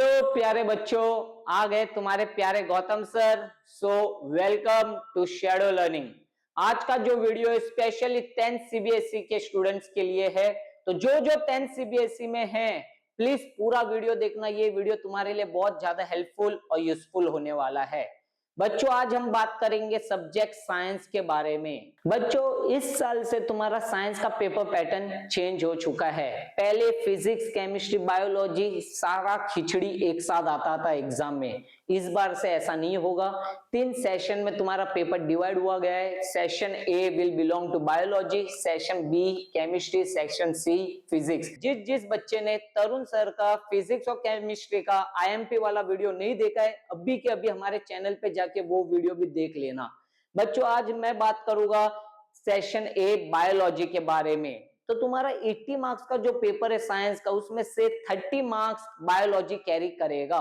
Hello प्यारे बच्चों, आ गए तुम्हारे प्यारे Gautam sir. So welcome to shadow learning. आज का जो वीडियो है स्पेशली 10th सीबीएसई के स्टूडेंट्स के लिए है। तो जो 10th सीबीएसई में है प्लीज पूरा वीडियो देखना। ये वीडियो तुम्हारे लिए बहुत ज्यादा हेल्पफुल और यूजफुल होने वाला है। बच्चों आज हम बात करेंगे सब्जेक्ट साइंस के बारे में। बच्चों इस साल से तुम्हारा साइंस का पेपर पैटर्न चेंज हो चुका है। पहले फिजिक्स, केमिस्ट्री, बायोलॉजी सारा खिचड़ी एक साथ आता था एग्जाम में। इस बार से ऐसा नहीं होगा। 3 सेशन में तुम्हारा पेपर डिवाइड हुआ गया है। Session A will belong to biology, session B chemistry, section C physics. जिस बच्चे ने तरुण सर का फिजिक्स और केमिस्ट्री का आईएमपी वाला वीडियो नहीं देखा है, अभी के अभी हमारे चैनल पे जाके वो वीडियो भी देख लेना। बच्चों आज मैं बात करूंगा सेशन ए बायोलॉजी के बारे में। तो तुम्हारा 80 मार्क्स का जो पेपर है साइंस का, उसमें से 30 मार्क्स बायोलॉजी कैरी करेगा।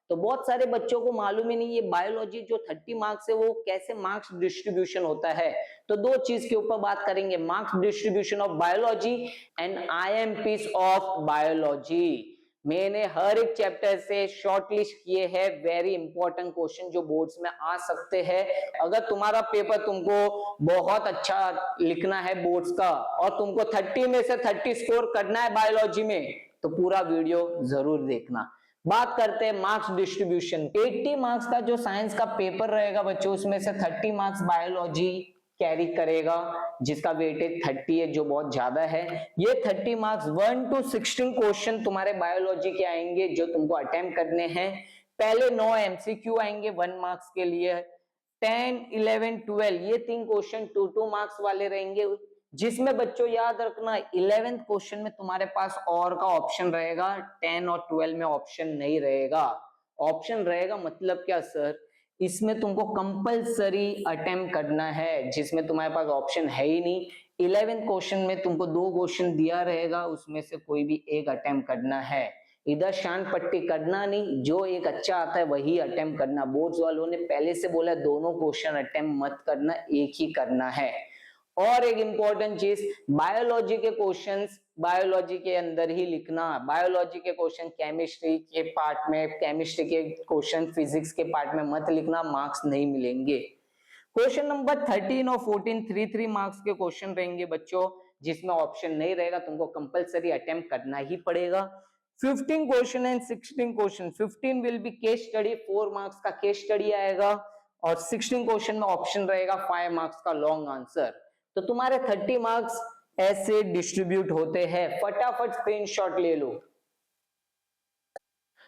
तो बहुत सारे बच्चों को मालूम ही नहीं ये बायोलॉजी जो 30 मार्क्स है वो कैसे मार्क्स डिस्ट्रीब्यूशन होता है। तो दो चीज के ऊपर बात करेंगे, marks distribution of biology and IMPs of biology. मैंने हर एक चैप्टर से शॉर्ट लिस्ट किए हैं वेरी इंपॉर्टेंट क्वेश्चन जो बोर्ड्स में आ सकते हैं। अगर तुम्हारा पेपर तुमको बहुत अच्छा लिखना है बोर्ड्स का और तुमको 30 में से 30 स्कोर करना है बायोलॉजी में, तो पूरा वीडियो जरूर देखना। बात करते हैं मार्क्स डिस्ट्रीब्यूशन। 80 मार्क्स का जो साइंस का पेपर रहेगा बच्चों, उसमें से 30 मार्क्स बायोलॉजी कैरी करेगा जिसका वेटेज 30 है, जो बहुत ज्यादा है। ये 30 मार्क्स 1 to 16 क्वेश्चन तुम्हारे बायोलॉजी के आएंगे जो तुमको अटेम्प्ट करने हैं। पहले 9 एमसीक्यू आएंगे 1 मार्क्स के लिए। 10, 11, 12 ये 3 क्वेश्चन 2 मार्क्स वाले रहेंगे, जिसमें बच्चों याद रखना 11th क्वेश्चन में तुम्हारे पास और का ऑप्शन रहेगा। 10 और 12 में ऑप्शन नहीं रहेगा। ऑप्शन रहेगा मतलब क्या सर? इसमें तुमको कंपलसरी अटेम्प्ट करना है, जिसमें तुम्हारे पास ऑप्शन है ही नहीं। 11th क्वेश्चन में तुमको 2 क्वेश्चन दिया रहेगा, उसमें से कोई भी एक अटेम्प्ट करना है। इधर शांत पट्टी करना नहीं, जो एक अच्छा आता है वही अटेम्प्ट करना। बोर्ड्स वालों ने पहले से बोला दोनों क्वेश्चन अटेम्प्ट मत करना, एक ही करना है। और एक इंपॉर्टेंट चीज, बायोलॉजी के क्वेश्चंस बायोलॉजी के अंदर ही लिखना। बायोलॉजी के क्वेश्चन केमिस्ट्री के पार्ट में, केमिस्ट्री के क्वेश्चन फिजिक्स के पार्ट में मत लिखना, मार्क्स नहीं मिलेंगे। क्वेश्चन नंबर 13 और 14 3 मार्क्स के क्वेश्चन रहेंगे बच्चों, जिसमें ऑप्शन नहीं रहेगा, तुमको कंपलसरी अटेम्प्ट करना ही पड़ेगा। 15 question and 16 question. 15 will be case study, 4 marks का केस स्टडी आएगा और 16 क्वेश्चन में ऑप्शन रहेगा 5 मार्क्स का लॉन्ग आंसर। तो तुम्हारे 30 मार्क्स ऐसे डिस्ट्रीब्यूट होते हैं। फटाफट स्क्रीनशॉट ले लो।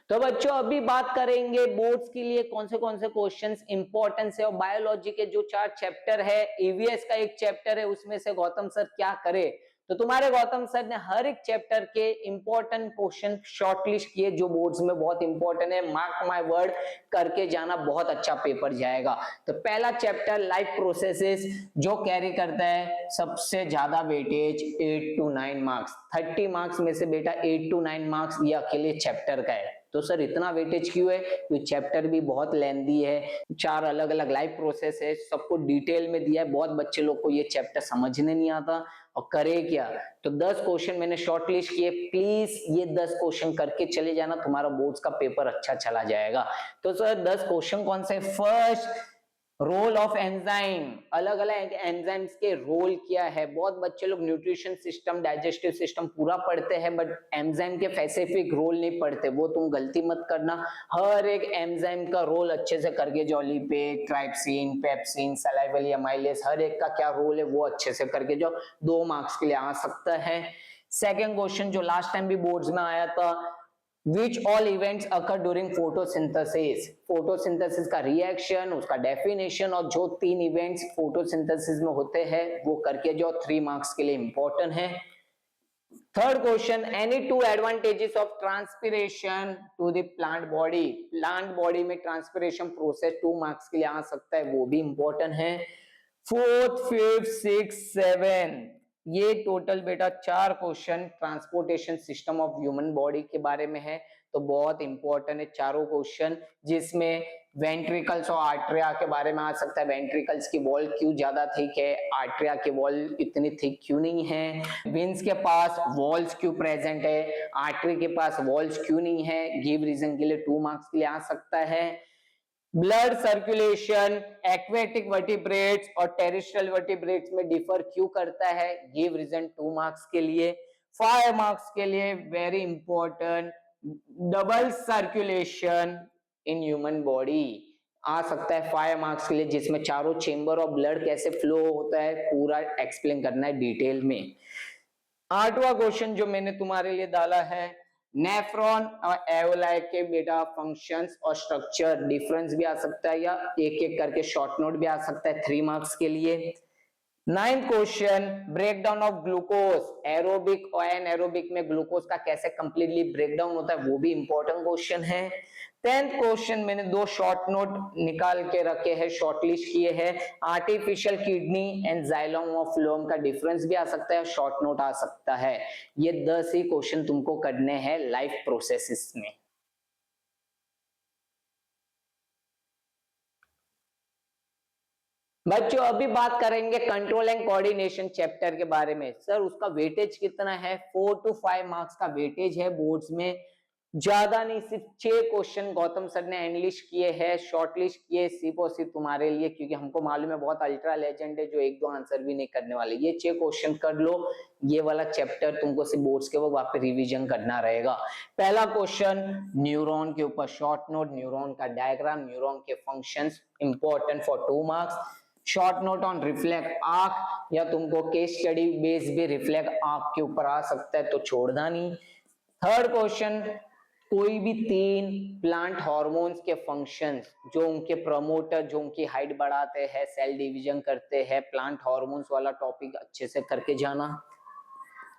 तो बच्चों अभी बात करेंगे बोर्ड्स के लिए कौन से क्वेश्चंस इंपॉर्टेंस है और बायोलॉजी के जो 4 चैप्टर है, ईवीएस का एक चैप्टर है, उसमें से गौतम सर क्या करे। तो तुम्हारे गौतम सर ने हर एक चैप्टर के इंपॉर्टेंट क्वेश्चन शॉर्टलिस्ट किए जो बोर्ड्स में बहुत इंपॉर्टेंट है। मार्क माय वर्ड, करके जाना, बहुत अच्छा पेपर जाएगा। तो पहला चैप्टर लाइफ प्रोसेसेस जो कैरी करता है सबसे ज्यादा वेटेज 8 to 9 मार्क्स। 30 मार्क्स में से बेटा 8 to 9 मार्क्स ये अकेले चैप्टर का है। तो सर इतना वेटेज क्यों है? क्योंकि चैप्टर भी बहुत लेंथी है, 4 अलग अलग लाइफ प्रोसेस है, सबको डिटेल में दिया है। बहुत बच्चे लोग को ये चैप्टर समझने नहीं आता और करे क्या। तो 10 क्वेश्चन मैंने शॉर्टलिस्ट किए, प्लीज ये 10 क्वेश्चन करके चले जाना, तुम्हारा बोर्ड्स का पेपर अच्छा चला जाएगा। तो सर 10 क्वेश्चन कौन से? फर्स्ट, रोल ऑफ एंजाइम, अलग अलग एंजाइम्स के रोल क्या है। बहुत बच्चे लोग न्यूट्रिशन सिस्टम, डाइजेस्टिव सिस्टम पूरा पढ़ते हैं बट एंजाइम के स्पेसिफिक रोल नहीं पढ़ते, वो तुम गलती मत करना। हर एक एंजाइम का रोल अच्छे से करके जाओ, लिपेड, ट्राइप्सिन, पेप्सिन, सलाइवल एमाइलेज, हर एक का क्या रोल है वो अच्छे से करके जाओ, 2 मार्क्स के लिए आ सकता है। सेकेंड क्वेश्चन जो लास्ट टाइम भी बोर्ड्स में आया था, Which all events occur during photosynthesis? Photosynthesis का रिएक्शन, उसका डेफिनेशन और जो 3 इवेंट्स फोटोसिंथेसिस में होते हैं वो करके जो 3 मार्क्स के लिए इंपॉर्टेंट है। Third question, any 2 advantages of transpiration to the plant body. Plant body में ट्रांसपिरेशन प्रोसेस 2 मार्क्स के लिए आ सकता है, वो भी इंपॉर्टेंट है। फोर्थ, फिफ्थ, सिक्स, 7 ये टोटल बेटा 4 question transportation system of human body के बारे में है। तो बहुत इंपॉर्टेंट है चारों क्वेश्चन, जिसमें वेंट्रिकल्स और आर्टरिया के बारे में आ सकता है। वेंट्रिकल्स की वॉल क्यों ज्यादा थिक है, आर्टरिया की वॉल इतनी थिक क्यों नहीं है, वेन्स के पास वॉल्स क्यों प्रेजेंट है, आर्टरी के पास वॉल्स क्यों नहीं है, गिव रीजन के लिए 2 मार्क्स के लिए आ सकता है। ब्लड सर्कुलेशन एक्वेटिक वर्टिब्रेट्स और टेरेस्ट्रियल वर्टिब्रेट्स में डिफर क्यों करता है, गिव रीजन 2 मार्क्स के लिए। 5 मार्क्स के लिए very important, double circulation in human body आ सकता है 5 मार्क्स के लिए, जिसमें चारों चेंबर ऑफ ब्लड कैसे फ्लो होता है पूरा एक्सप्लेन करना है डिटेल में। 8वां क्वेश्चन जो मैंने तुम्हारे लिए डाला है, नेफ्रॉन और एवोलाई के बेटा फंक्शंस और स्ट्रक्चर डिफरेंस भी आ सकता है, या एक एक करके शॉर्ट नोट भी आ सकता है 3 मार्क्स के लिए। 9th question, break down of glucose, aerobic और एनारोबिक में ग्लूकोज का कैसे कंप्लीटली ब्रेक डाउन होता है, वो भी इंपॉर्टेंट क्वेश्चन है। 10th क्वेश्चन मैंने 2 शॉर्ट नोट निकाल के रखे हैं, शॉर्टलिस्ट किए हैं। आर्टिफिशियल किडनी एंड जाइलम और फ्लोएम का डिफरेंस भी आ सकता है, शॉर्ट नोट आ सकता है। ये 10 ही क्वेश्चन तुमको करने हैं लाइफ प्रोसेसेस में। बच्चों अभी बात करेंगे कंट्रोल एंड कोऑर्डिनेशन चैप्टर के बारे में। सर उसका वेटेज कितना है, 4 to 5 मार्क्स का वेटेज है बोर्ड्स में, ज्यादा नहीं, सिर्फ 6 क्वेश्चन गौतम सर ने एनलिस्ट किए हैं, शॉर्टलिस्ट किए सिर्फ और सिर्फ तुम्हारे लिए, क्योंकि हमको मालूम है बहुत अल्ट्रा लेजेंड है जो 1-2 आंसर भी नहीं करने वाले। ये 6 क्वेश्चन कर लो, ये वाला चैप्टर तुमको सिर्फ बोर्ड्स के वक्त वापस रिवीजन करना रहेगा। पहला क्वेश्चन न्यूरॉन के ऊपर शॉर्ट नोट, न्यूरॉन का डायग्राम, न्यूरॉन के functions, important for 2 marks. Short note on reflect आंख, या तुमको केस स्टडी बेस भी रिफ्लेक्ट आंख के ऊपर आ सकता है तो छोड़ना नहीं। थर्ड क्वेश्चन, कोई भी 3 प्लांट हार्मोन्स के फंक्शंस जो उनके प्रमोटर, जो उनकी हाइट बढ़ाते हैं, सेल डिवीजन करते हैं, प्लांट हार्मोन्स वाला टॉपिक अच्छे से करके जाना।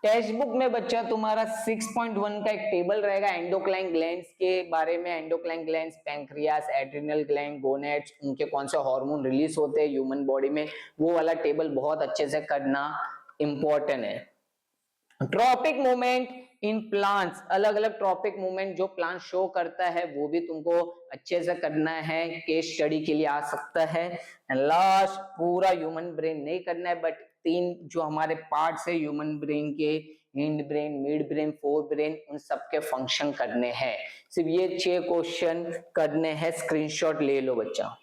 टेक्स्ट बुक में बच्चा तुम्हारा 6.1 का एक टेबल रहेगा एंडोक्राइन ग्लैंड्स के बारे में, endocrine glands, pancreas, adrenal gland, gonads, उनके कौन से हार्मोन रिलीज होते हैं ह्यूमन बॉडी में, वो वाला टेबल बहुत अच्छे से करना इंपॉर्टेंट है। ट्रॉपिक मूवमेंट इन प्लांट्स, अलग अलग ट्रॉपिक मूवमेंट जो प्लांट शो करता है वो भी तुमको अच्छे से करना है, केस स्टडी के लिए आ सकता है। लास्ट पूरा ह्यूमन ब्रेन नहीं करना है, बट 3 जो हमारे पार्ट्स है ह्यूमन ब्रेन के, hind brain, mid brain, fore brain, उन सबके फंक्शन करने हैं। सिर्फ ये 6 क्वेश्चन करने हैं, स्क्रीनशॉट ले लो बच्चा।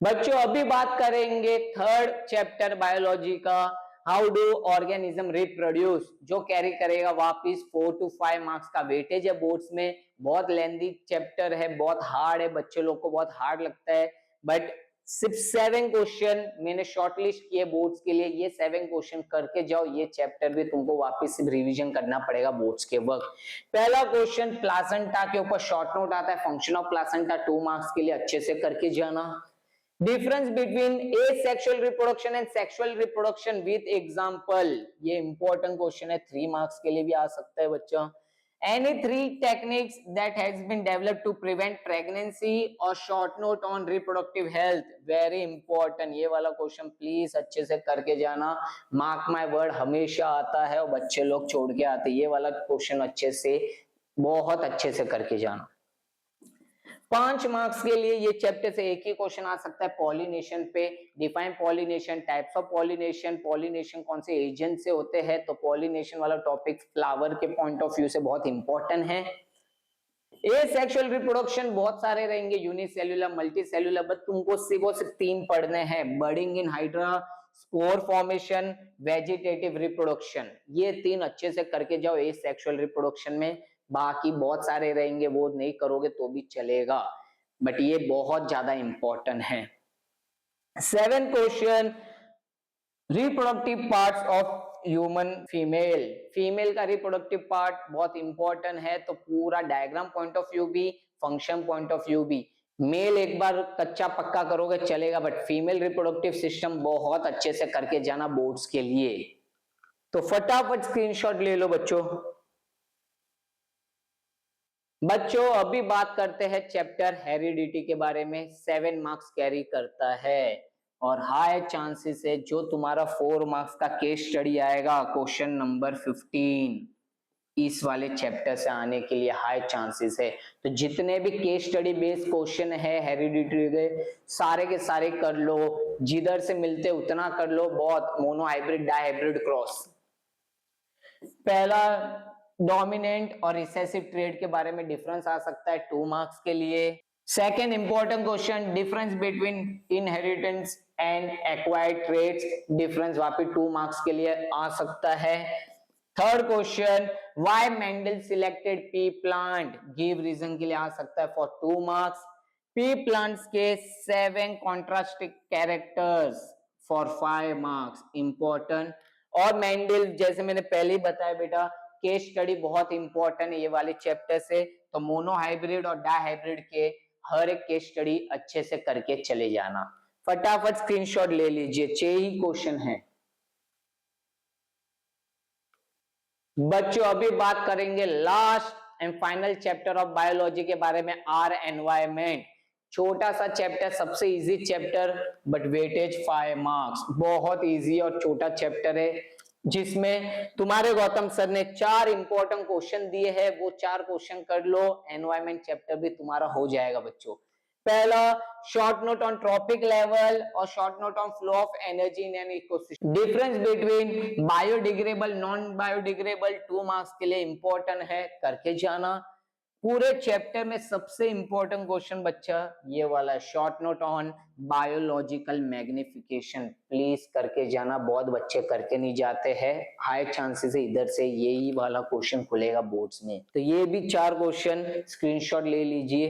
बच्चों अभी बात करेंगे थर्ड चैप्टर बायोलॉजी का, हाउ डू ऑर्गेनिज्म रिप्रोड्यूस, जो कैरी करेगा वापिस 4 to 5 मार्क्स का वेटेज है बोर्ड्स में। बहुत लेंथी चैप्टर है, बहुत हार्ड है, बच्चे लोग को बहुत हार्ड लगता है, बट सिर्फ 7 क्वेश्चन मैंने शॉर्टलिस्ट किए बोर्ड्स के लिए, ये 7 क्वेश्चन करके जाओ, ये चैप्टर भी तुमको वापस सिर्फ रिवीजन करना पड़ेगा बोर्ड्स के वक्त। पहला क्वेश्चन प्लासेंटा के ऊपर शॉर्ट नोट आता है, फंक्शन ऑफ प्लासेंटा 2 मार्क्स के लिए अच्छे से करके जाना। Difference between asexual reproduction and sexual reproduction with example, ये इंपॉर्टेंट क्वेश्चन है, 3 मार्क्स के लिए भी आ सकता है बच्चा। Any 3 techniques that has been developed to prevent pregnancy और short note on reproductive health, very important, ये वाला क्वेश्चन प्लीज अच्छे से करके जाना, मार्क माय वर्ड हमेशा आता है और बच्चे लोग छोड़ के आते, ये वाला क्वेश्चन अच्छे से, बहुत अच्छे से करके जाना। 5 मार्क्स के लिए ये चैप्टर से एक ही क्वेश्चन आ सकता है पॉलिनेशन पे, define pollination, types of pollination, pollination कौन से एजेंट से होते हैं, तो पॉलिनेशन वाला टॉपिक फ्लावर के पॉइंट ऑफ व्यू से बहुत इंपॉर्टेंट है। एसेक्सुअल रिप्रोडक्शन बहुत सारे रहेंगे, यूनिसेल्युलर, मल्टीसेल्युलर, बट तुमको सिर्फ 3 पढ़ने हैं, budding in hydra, spore formation, vegetative reproduction, ये 3 अच्छे से करके जाओ एसेक्सुअल रिप्रोडक्शन में। बाकी बहुत सारे रहेंगे, वो नहीं करोगे तो भी चलेगा, बट ये बहुत ज्यादा इंपॉर्टेंट है। 7th question, reproductive parts of human female, female का रिप्रोडक्टिव पार्ट बहुत इंपॉर्टेंट है, तो पूरा डायग्राम पॉइंट ऑफ व्यू भी, फंक्शन पॉइंट ऑफ व्यू भी। मेल एक बार कच्चा पक्का करोगे चलेगा, बट फीमेल रिप्रोडक्टिव सिस्टम बहुत अच्छे से करके जाना बोर्ड्स के लिए। तो फटाफट स्क्रीनशॉट ले लो बच्चों। बच्चों अभी बात करते हैं चैप्टर हेरिडिटी के बारे में, 7 मार्क्स कैरी करता है। और हाई चांसेस है जो तुम्हारा 4 मार्क्स का केस स्टडी आएगा क्वेश्चन नंबर 15 इस वाले चैप्टर से आने के लिए हाई चांसेस है। तो जितने भी केस स्टडी बेस्ड क्वेश्चन है हेरिडिटरी के सारे कर लो, जिधर से मिलते उतना कर लो। बहुत मोनो हाइब्रिड डाइहाइब्रिड क्रॉस, पहला डोमिनेंट और रिसेसिव ट्रेड के बारे में डिफरेंस आ सकता है 2 मार्क्स के लिए। Second important question difference between inheritance and acquired traits, difference वापस 2 मार्क्स के लिए आ सकता है। Third question why Mendel selected pea plant, give reason के लिए आ सकता है फॉर 2 मार्क्स। पी प्लांट्स के 7 contrasting characters for 5 marks, important. और मेंडल जैसे मैंने पहले ही बताया बेटा केस स्टडी बहुत इंपॉर्टेंट है ये वाले चैप्टर से, तो मोनो हाइब्रिड और डाइहाइब्रिड के हर एक केस स्टडी अच्छे से करके चले जाना। फटाफट स्क्रीनशॉट ले लीजिए, 6 ही क्वेश्चन है बच्चों। अभी बात करेंगे last and final chapter of biology के बारे में, आर एनवायरमेंट। छोटा सा चैप्टर, सबसे easy chapter but weightage 5 marks, बहुत इजी और छोटा चैप्टर है जिसमें तुम्हारे गौतम सर ने 4 इंपॉर्टेंट क्वेश्चन दिए हैं, वो 4 क्वेश्चन कर लो, एनवायरमेंट चैप्टर भी तुम्हारा हो जाएगा बच्चों। पहला short note on trophic level और short note on flow of energy in an ecosystem, difference between biodegradable non biodegradable 2 marks के लिए इंपॉर्टेंट है, करके जाना। पूरे चैप्टर में सबसे इंपॉर्टेंट क्वेश्चन बच्चा ये वाला है, short note on biological magnification, please करके जाना, बहुत बच्चे करके नहीं जाते हैं, हाई चांसेस है इधर से यही वाला क्वेश्चन खुलेगा बोर्ड्स में। तो ये भी 4 क्वेश्चन स्क्रीनशॉट ले लीजिए।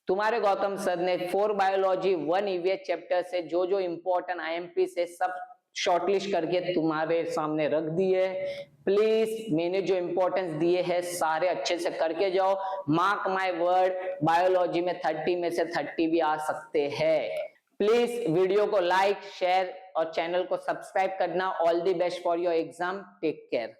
तुम्हारे गौतम सर ने 4 बायोलॉजी 1 ईवीएस चैप्टर से जो जो इंपॉर्टेंट आईएमपी से सब शॉर्टलिस्ट करके तुम्हारे सामने रख दिए। प्लीज मैंने जो इंपॉर्टेंस दिए हैं सारे अच्छे से करके जाओ, मार्क माय वर्ड बायोलॉजी में 30 में से 30 भी आ सकते हैं। प्लीज वीडियो को लाइक शेयर और चैनल को सब्सक्राइब करना। All the best for your exam, take care.